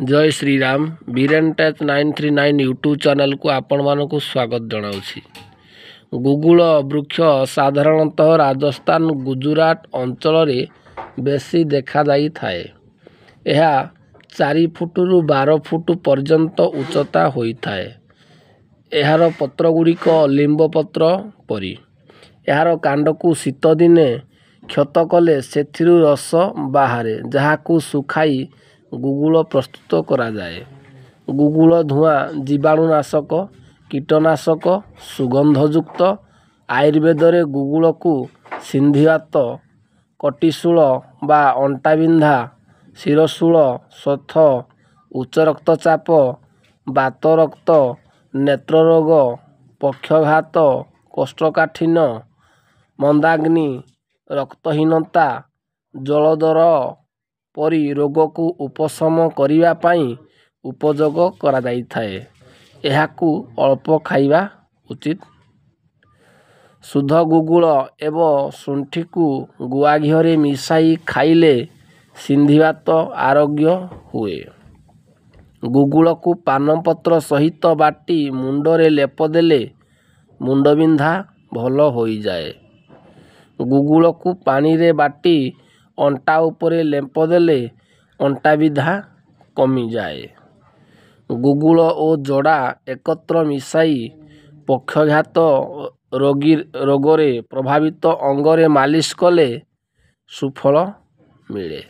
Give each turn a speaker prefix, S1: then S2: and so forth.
S1: जय Shri Ram Biren tech 939 YouTube channel को आपण मानक स्वागत जनाऊँगी। गुगुल वृक्ष साधारणतः राजस्थान गुजरात अंचल बेसी देखा जाई थाए। यह 4 फुट रु 12 फुट पर्यंत उच्चता होइथाए। यार पत्र गुड़िक लिंब पत्र परी। यार कांड को शीत दिने क्षत कले सेथिरु रस बाहरे, जहाकू सुखाई गुगुल प्रस्तुत करा जाए। गुगुल धुआं जीवाणुनाशक, कीटनाशक, सुगंधयुक्त। आयुर्वेद रे गुगुल को सिंधिवात, कटिशूल बा अंटाबिंधा, शिरशूल, शोथ, उच्च रक्तचाप, बात रक्त, नेत्र रोग, पक्षघात, कोष्ठकाठिन्य, मंदाग्नि, रक्तहीनता, जलदर परी रोग को उपशम करिवा पाई उपयोग करा जाइथाए। एहाकू अल्प खाइबा उचित। शुद्ध गुगुल एवं शुंठी को गुआ घिओरे मिसाई खाइले सिंधिवात आरोग्य हुए। गुगुल को पानपत्र सहित बाटी मुंडरे लेप देले मुंडबिंधा भल हो जाए। गुगुल को पानी रे बाटी अंटा उपरे लेप देले अंटा विधा कमी जाए। गुगुल और जोड़ा एकत्र मिसाई पक्षघात रोगरे प्रभावित अंगरे मालिश कले सुफल मिले।